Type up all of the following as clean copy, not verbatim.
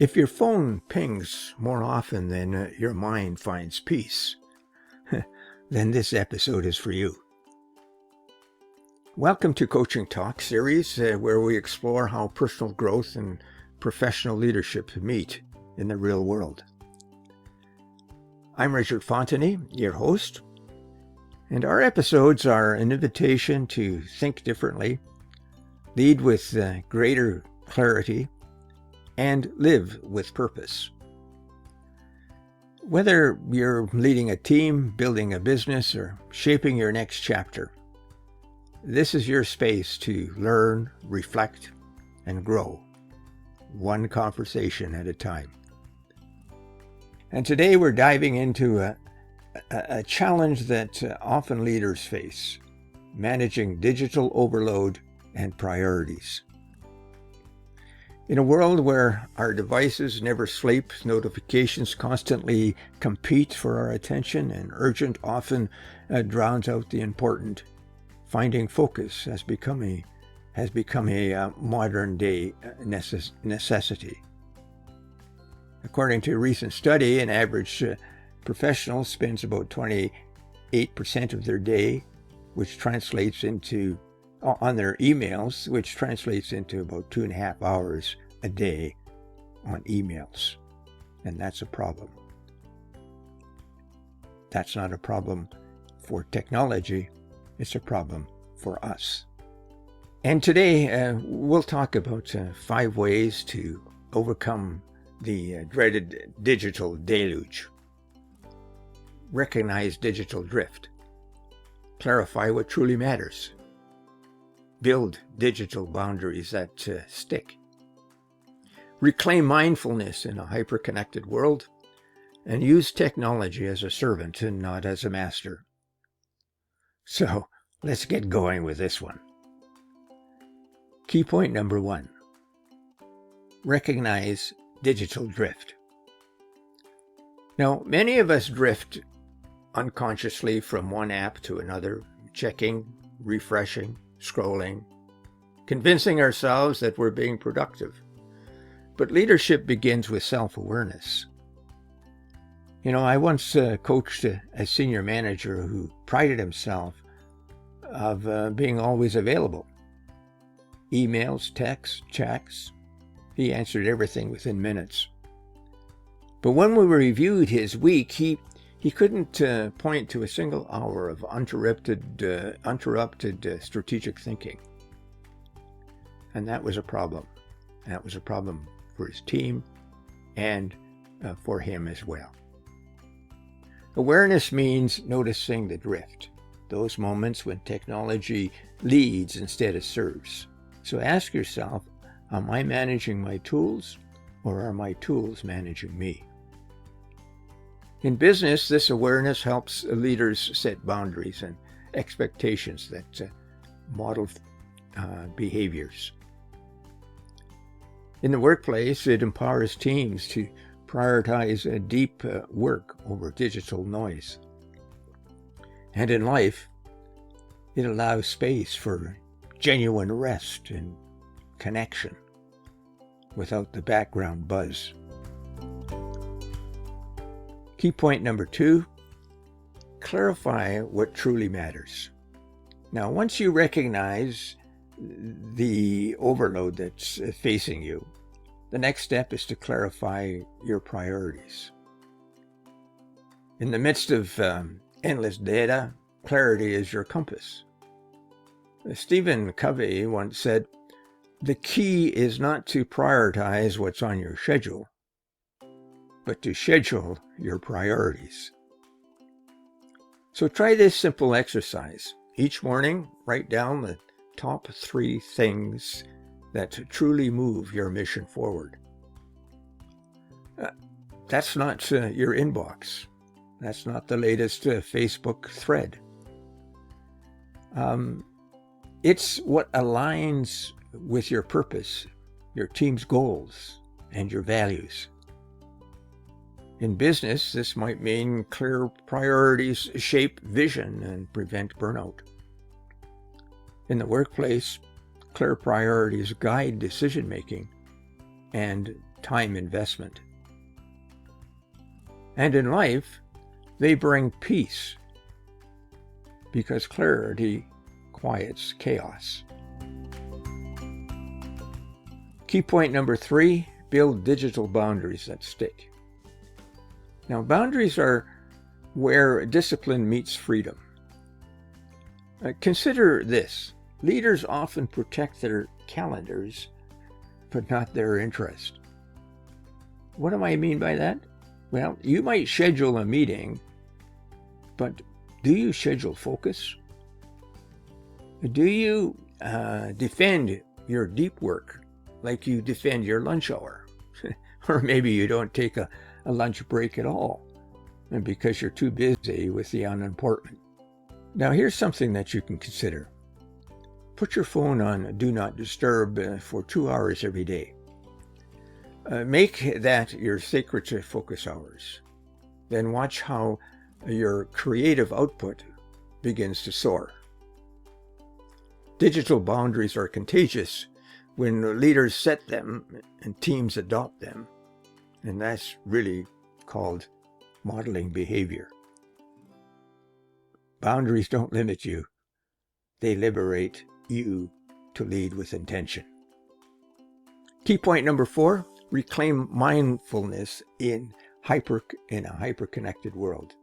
If your phone pings more often than your mind finds peace, then this episode is for you. Welcome to Coaching Talk series, where we explore how personal growth and professional leadership meet in the real world. I'm Richard Fontanie, your host, and our episodes are an invitation to think differently, lead with greater clarity, and live with purpose. Whether you're leading a team, building a business, or shaping your next chapter, this is your space to learn, reflect, and grow, one conversation at a time. And today we're diving into a challenge that often leaders face, managing digital overload and priorities. In a world where our devices never sleep, notifications constantly compete for our attention, and urgent often drowns out the important, finding focus has become a modern day necessity. According to a recent study, an average professional spends about 28% of their day, which translates into on their emails, which translates into about 2.5 hours a day on emails. And that's a problem. That's not a problem for technology, it's a problem for us. And today we'll talk about 5 ways to overcome the dreaded digital deluge. Recognize digital drift. Clarify what truly matters. Build digital boundaries that stick. Reclaim mindfulness in a hyper-connected world, and use technology as a servant and not as a master. So, let's get going with this one. Key point number 1. Recognize digital drift. Now, many of us drift unconsciously from one app to another, checking, refreshing, scrolling, convincing ourselves that we're being productive. But leadership begins with self-awareness. I once coached a senior manager who prided himself of being always available. Emails, texts, chats. He answered everything within minutes. But when we reviewed his week, he couldn't point to a single hour of uninterrupted strategic thinking. And that was a problem. That was a problem for his team and for him as well. Awareness means noticing the drift, those moments when technology leads instead of serves. So ask yourself, am I managing my tools, or are my tools managing me? In business, this awareness helps leaders set boundaries and expectations that model behaviors. In the workplace, it empowers teams to prioritize deep work over digital noise. And in life, it allows space for genuine rest and connection without the background buzz. Key point number 2, clarify what truly matters. Now, once you recognize the overload that's facing you, the next step is to clarify your priorities. In the midst of endless data, clarity is your compass. Stephen Covey once said, "The key is not to prioritize what's on your schedule, but to schedule your priorities." So try this simple exercise. Each morning, write down the top 3 things that truly move your mission forward. That's not your inbox. That's not the latest Facebook thread. It's what aligns with your purpose, your team's goals, and your values. In business, this might mean clear priorities shape vision and prevent burnout. In the workplace, clear priorities guide decision-making and time investment. And in life, they bring peace, because clarity quiets chaos. Key point number 3, build digital boundaries that stick. Now, boundaries are where discipline meets freedom. Consider this. Leaders often protect their calendars, but not their interest. What do I mean by that? Well, you might schedule a meeting, but do you schedule focus? Do you defend your deep work like you defend your lunch hour? Or maybe you don't take a lunch break at all, and because you're too busy with the unimportant. Now, here's something that you can consider. Put your phone on Do Not Disturb for 2 hours every day. Make that your sacred focus hours. Then watch how your creative output begins to soar. Digital boundaries are contagious when leaders set them and teams adopt them. And that's really called modeling behavior. Boundaries don't limit you. They liberate you to lead with intention. Key point number 4, reclaim mindfulness in a hyper-connected world.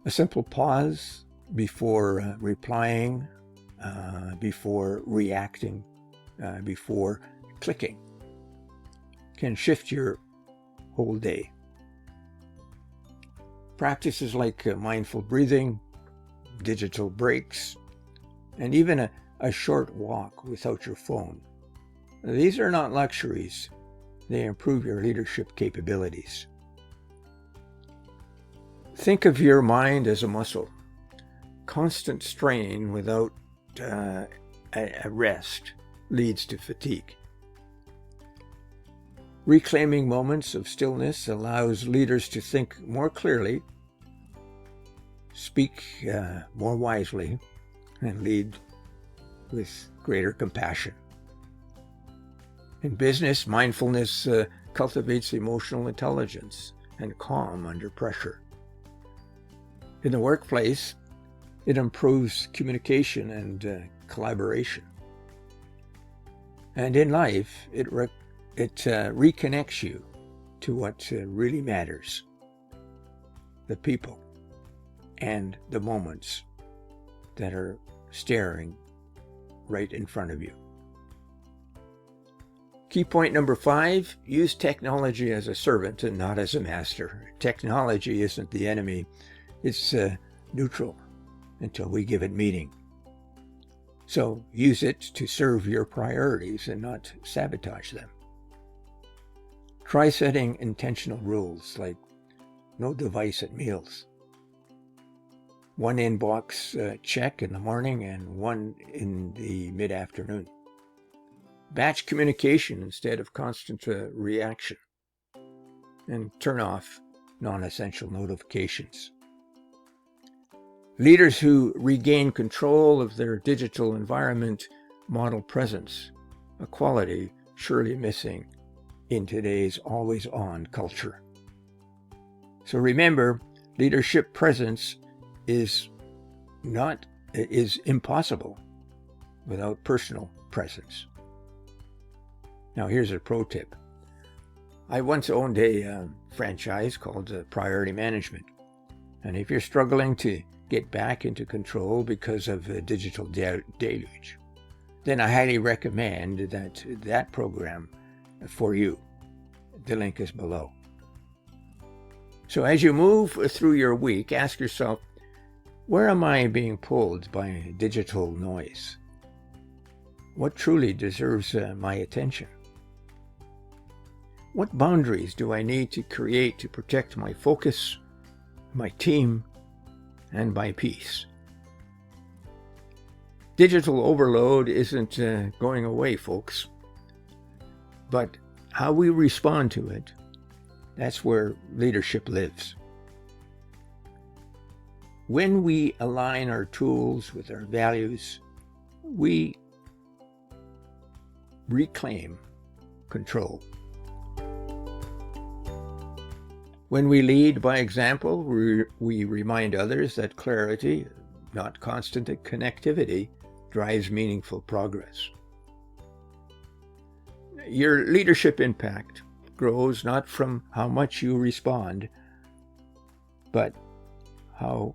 A simple pause before replying, before reacting, before clicking can shift your whole day. Practices like mindful breathing, digital breaks, and even a short walk without your phone. These are not luxuries. They improve your leadership capabilities. Think of your mind as a muscle. Constant strain without a rest leads to fatigue. Reclaiming moments of stillness allows leaders to think more clearly, speak more wisely, and lead with greater compassion. In business, mindfulness cultivates emotional intelligence and calm under pressure. In the workplace, it improves communication and collaboration. And in life, it reconnects you to what really matters, the people and the moments that are staring right in front of you. Key point number 5, use technology as a servant and not as a master. Technology isn't the enemy. It's neutral until we give it meaning. So use it to serve your priorities and not sabotage them. Try setting intentional rules like no device at meals, 1 inbox check in the morning and 1 in the mid-afternoon. Batch communication instead of constant reaction, and turn off non-essential notifications. Leaders who regain control of their digital environment model presence, a quality surely missing in today's always-on culture. So remember, leadership presence is impossible without personal presence. Now here's a pro tip. I once owned a franchise called Priority Management. And if you're struggling to get back into control because of a digital deluge, then I highly recommend that program for you. The link is below. So as you move through your week, ask yourself, where am I being pulled by digital noise? What truly deserves my attention? What boundaries do I need to create to protect my focus, my team, and my peace? Digital overload isn't going away, folks. But how we respond to it, that's where leadership lives. When we align our tools with our values, we reclaim control. When we lead by example, we remind others that clarity, not constant connectivity, drives meaningful progress. Your leadership impact grows not from how much you respond, but how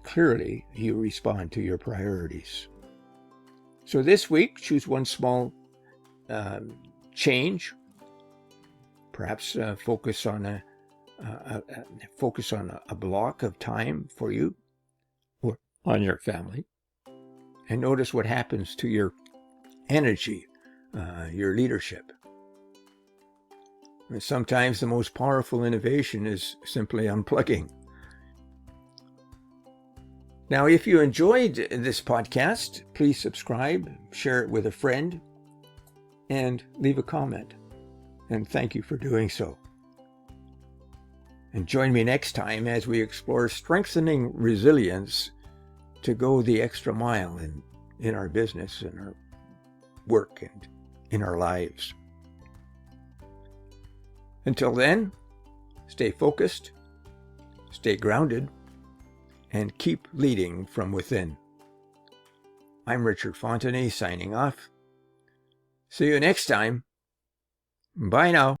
clearly you respond to your priorities. So this week, choose one small change. Perhaps focus on a block of time for you or on your family, and notice what happens to your energy, your leadership. And sometimes the most powerful innovation is simply unplugging. Now, if you enjoyed this podcast, please subscribe, share it with a friend, and leave a comment. And thank you for doing so. And join me next time as we explore strengthening resilience to go the extra mile in our business, in our work, and in our lives. Until then, stay focused, stay grounded, and keep leading from within. I'm Richard Fontanie signing off. See you next time. Bye now.